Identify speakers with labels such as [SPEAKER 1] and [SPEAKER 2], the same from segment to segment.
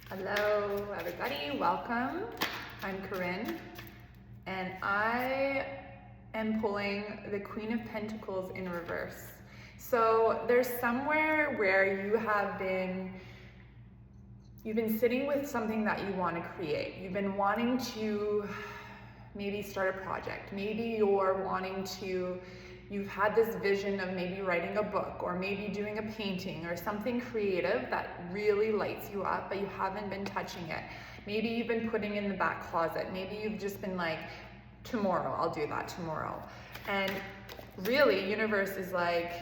[SPEAKER 1] Hello, everybody. Welcome. I'm Corinne, and I am pulling the Queen of Pentacles in reverse. So there's somewhere where you've been sitting with something that you want to create. You've been wanting to maybe start a project. Maybe you've had this vision of maybe writing a book or maybe doing a painting or something creative that really lights you up, but you haven't been touching it. Maybe you've been putting it in the back closet. Maybe you've just been like, tomorrow, I'll do that tomorrow. And really, universe is like,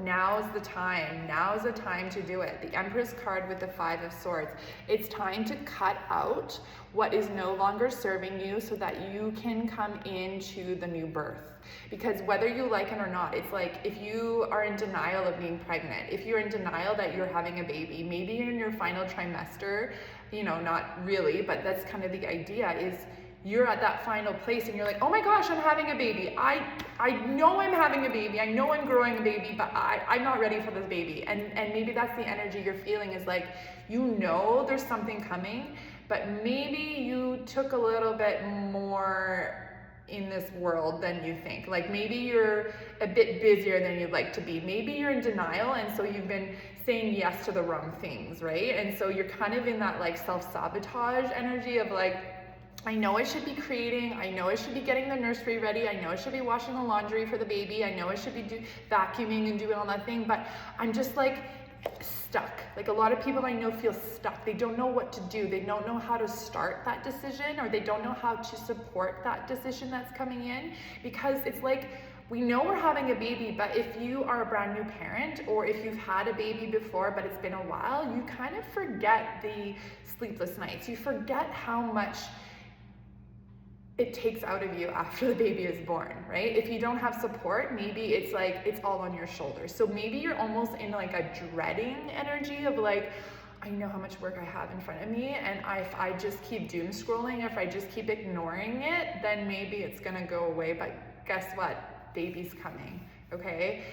[SPEAKER 1] now's the time to do it. The Empress card with the Five of Swords. It's time to cut out what is no longer serving you so that you can come into the new birth. Because whether you like it or not, it's like if you are in denial of being pregnant, if you're in denial that you're having a baby, maybe you're in your final trimester, not really, but that's kind of the idea, is you're at that final place and you're like, oh my gosh, I'm having a baby. I know I'm having a baby. I know I'm growing a baby, but I'm not ready for this baby. And maybe that's the energy you're feeling, is like, there's something coming, but maybe you took a little bit more in this world than you think. Like maybe you're a bit busier than you'd like to be. Maybe you're in denial, and so you've been saying yes to the wrong things, right? And so you're kind of in that like self-sabotage energy of like, I know I should be creating, I know I should be getting the nursery ready, I know I should be washing the laundry for the baby, I know I should be vacuuming and doing all that thing, but I'm just like stuck. Like a lot of people I know feel stuck. They don't know what to do. They don't know how to start that decision, or they don't know how to support that decision that's coming in, because it's like, we know we're having a baby, but if you are a brand new parent, or if you've had a baby before but it's been a while, you kind of forget the sleepless nights. You forget how much it takes out of you after the baby is born, right? If you don't have support, maybe it's like it's all on your shoulders. So maybe you're almost in like a dreading energy of like, I know how much work I have in front of me, and if I just keep doom scrolling, if I just keep ignoring it, then maybe it's gonna go away. But guess what? Baby's coming, okay?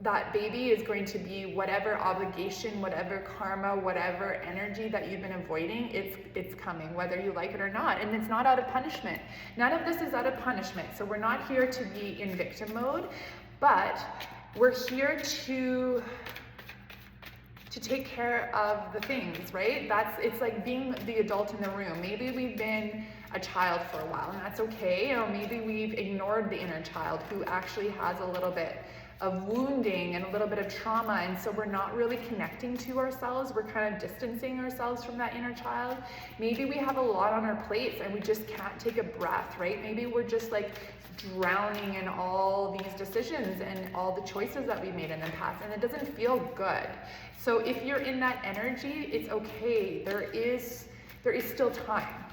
[SPEAKER 1] That baby is going to be whatever obligation, whatever karma, whatever energy that you've been avoiding, it's coming, whether you like it or not. And it's not out of punishment. None of this is out of punishment. So we're not here to be in victim mode, but we're here to take care of the things, right? It's like being the adult in the room. Maybe we've been a child for a while, and that's okay. Or maybe we've ignored the inner child who actually has a little bit of wounding and a little bit of trauma, and so we're not really connecting to ourselves. We're kind of distancing ourselves from that inner child. Maybe we have a lot on our plates and we just can't take a breath, right? Maybe we're just like drowning in all these decisions and all the choices that we made in the past, and it doesn't feel good. So if you're in that energy, it's okay. There is still time.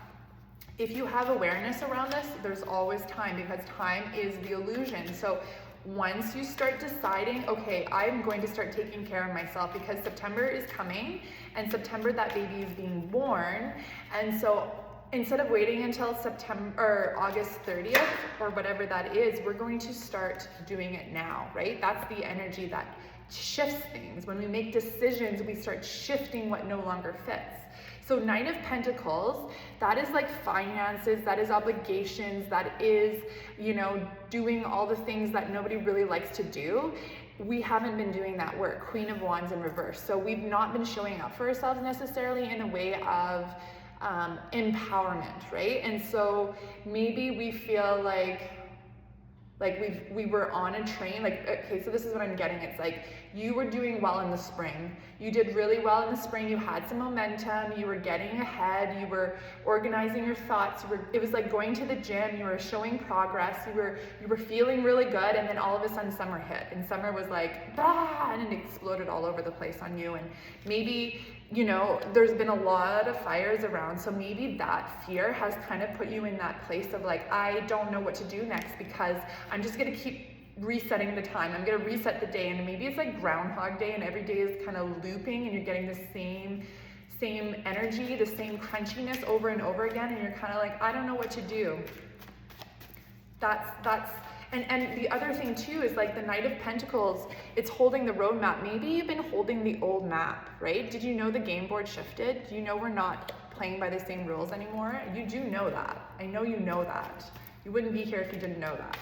[SPEAKER 1] If you have awareness around this, there's always time, because time is the illusion. So once you start deciding, okay, I'm going to start taking care of myself, because September is coming, and September that baby is being born, and so instead of waiting until August 30th or whatever that is, we're going to start doing it now, right? That's the energy that shifts things. When we make decisions, we start shifting what no longer fits. So Nine of Pentacles, that is like finances, that is obligations, that is, doing all the things that nobody really likes to do. We haven't been doing that work. Queen of Wands in reverse. So we've not been showing up for ourselves necessarily in a way of empowerment, right? And so maybe we feel like we were on a train, okay, so this is what I'm getting. It's like, you were doing well in the spring. You did really well in the spring. You had some momentum. You were getting ahead. You were organizing your thoughts. It was like going to the gym. You were showing progress. You were feeling really good. And then all of a sudden summer hit, and summer was like, bah, and it exploded all over the place on you. And maybe, there's been a lot of fires around. So maybe that fear has kind of put you in that place of like, I don't know what to do next, because I'm just going to keep resetting the time. I'm going to reset the day, and maybe it's like Groundhog Day, and every day is kind of looping, and you're getting the same energy, the same crunchiness over and over again, and you're kind of like, I don't know what to do. And the other thing too is like the Knight of Pentacles, it's holding the roadmap. Maybe you've been holding the old map, right? Did you know the game board shifted? Do you know we're not playing by the same rules anymore? You do know that. I know you know that. You wouldn't be here if you didn't know that.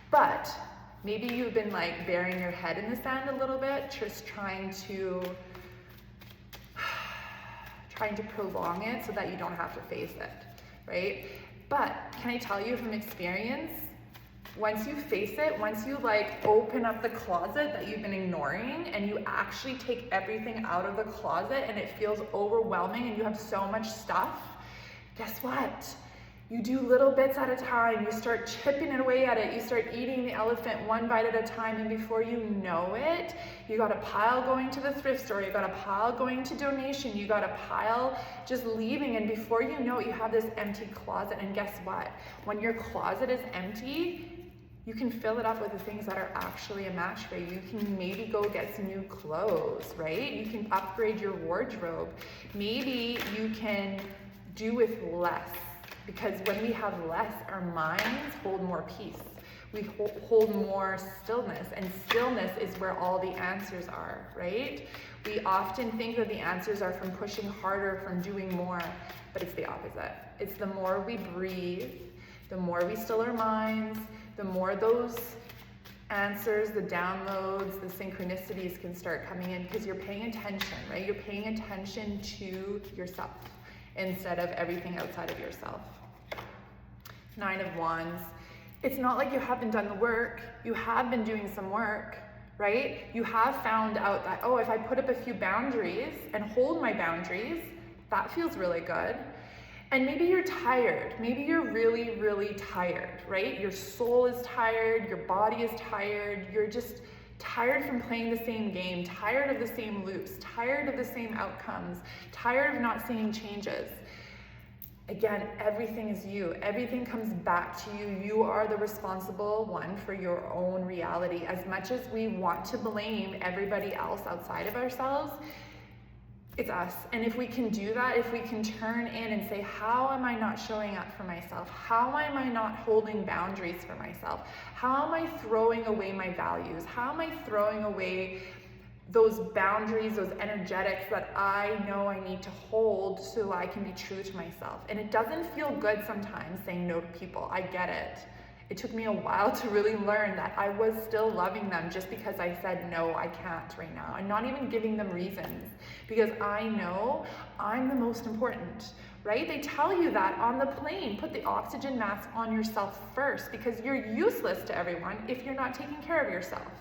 [SPEAKER 1] But maybe you've been like burying your head in the sand a little bit, just trying to prolong it so that you don't have to face it, right? But can I tell you from experience, once you face it, once you like open up the closet that you've been ignoring and you actually take everything out of the closet and it feels overwhelming and you have so much stuff, guess what? You do little bits at a time. You start chipping away at it. You start eating the elephant one bite at a time, and before you know it, you got a pile going to the thrift store. You got a pile going to donation. You got a pile just leaving, and before you know it, you have this empty closet. And guess what? When your closet is empty, you can fill it up with the things that are actually a match for you. You can maybe go get some new clothes, right? You can upgrade your wardrobe. Maybe you can do with less. Because when we have less, our minds hold more peace. We hold more stillness, and stillness is where all the answers are, right? We often think that the answers are from pushing harder, from doing more, but it's the opposite. It's the more we breathe, the more we still our minds, the more those answers, the downloads, the synchronicities can start coming in because you're paying attention, right? You're paying attention to yourself instead of everything outside of yourself. 9 of Wands. It's not like you haven't done the work. You have been doing some work, right? You have found out that, oh, if I put up a few boundaries and hold my boundaries, that feels really good. And maybe you're tired. Maybe you're really, really tired, right? Your soul is tired. Your body is tired. You're just tired from playing the same game, tired of the same loops, tired of the same outcomes, tired of not seeing changes. Again, everything is you. Everything comes back to you. You are the responsible one for your own reality. As much as we want to blame everybody else outside of ourselves, it's us. And if we can do that, if we can turn in and say, how am I not showing up for myself? How am I not holding boundaries for myself? How am I throwing away my values? How am I throwing away those boundaries, those energetics that I know I need to hold so I can be true to myself? And it doesn't feel good sometimes saying no to people. I get it. It took me a while to really learn that I was still loving them just because I said, no, I can't right now. And not even giving them reasons, because I know I'm the most important, right? They tell you that on the plane. Put the oxygen mask on yourself first, because you're useless to everyone if you're not taking care of yourself.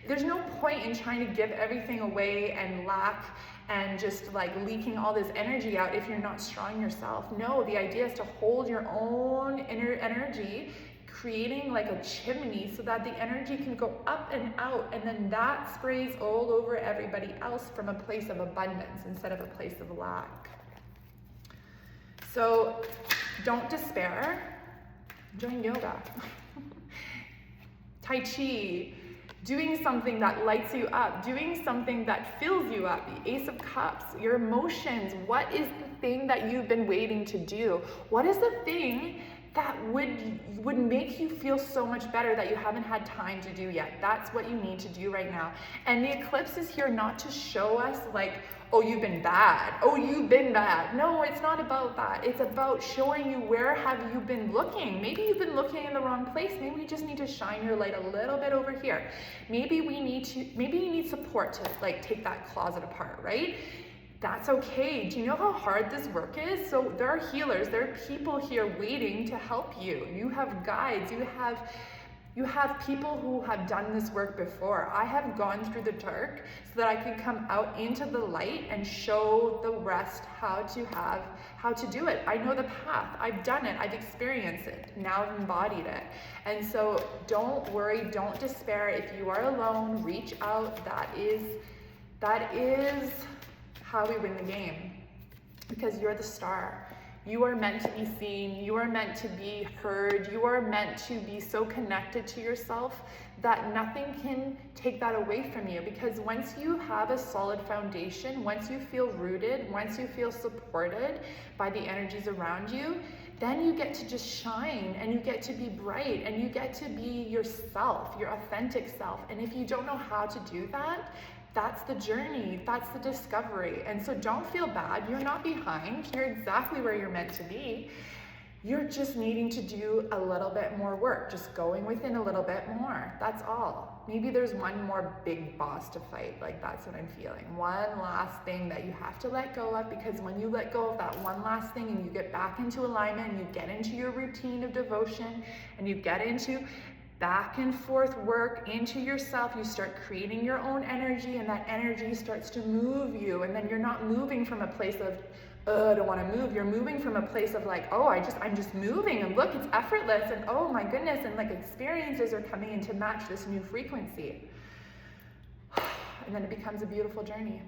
[SPEAKER 1] There's no point in trying to give everything away and lack and just like leaking all this energy out if you're not strong yourself. No, the idea is to hold your own inner energy, creating like a chimney so that the energy can go up and out, and then that sprays all over everybody else from a place of abundance instead of a place of lack. So don't despair. Join yoga. Tai Chi. Doing something that lights you up, doing something that fills you up. The Ace of Cups, your emotions. What is the thing that you've been waiting to do? What is the thing that would make you feel so much better that you haven't had time to do yet? That's what you need to do right now. And the eclipse is here not to show us like, oh, you've been bad. Oh, you've been bad. No, it's not about that. It's about showing you where have you been looking. Maybe you've been looking in the wrong place. Maybe we just need to shine your light a little bit over here. Maybe you need support to like take that closet apart, right? That's okay. Do you know how hard this work is? So there are healers, there are people here waiting to help you. You have guides, you have people who have done this work before. I have gone through the dark so that I could come out into the light and show the rest how to do it. I know the path. I've done it. I've experienced it. Now I've embodied it. And so don't worry. Don't despair. If you are alone, reach out. That is how we win the game, because you're the star. You are meant to be seen. You are meant to be heard. You are meant to be so connected to yourself that nothing can take that away from you. Because once you have a solid foundation, once you feel rooted, once you feel supported by the energies around you, then you get to just shine, and you get to be bright, and you get to be yourself, your authentic self. And if you don't know how to do that, that's the journey, that's the discovery. And so don't feel bad, you're not behind, you're exactly where you're meant to be. You're just needing to do a little bit more work, just going within a little bit more, that's all. Maybe there's one more big boss to fight, like that's what I'm feeling. One last thing that you have to let go of, because when you let go of that one last thing and you get back into alignment and you get into your routine of devotion and you get into back and forth work into yourself, you start creating your own energy, and that energy starts to move you. And then you're not moving from a place of, I don't want to move. You're moving from a place of like, oh, I'm just moving, and look, it's effortless, and oh my goodness, and like experiences are coming in to match this new frequency. And then it becomes a beautiful journey.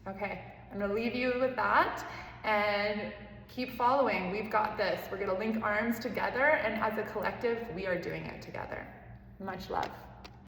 [SPEAKER 1] Okay, I'm gonna leave you with that, and keep following. We've got this. We're gonna link arms together, and as a collective, we are doing it together. Much love.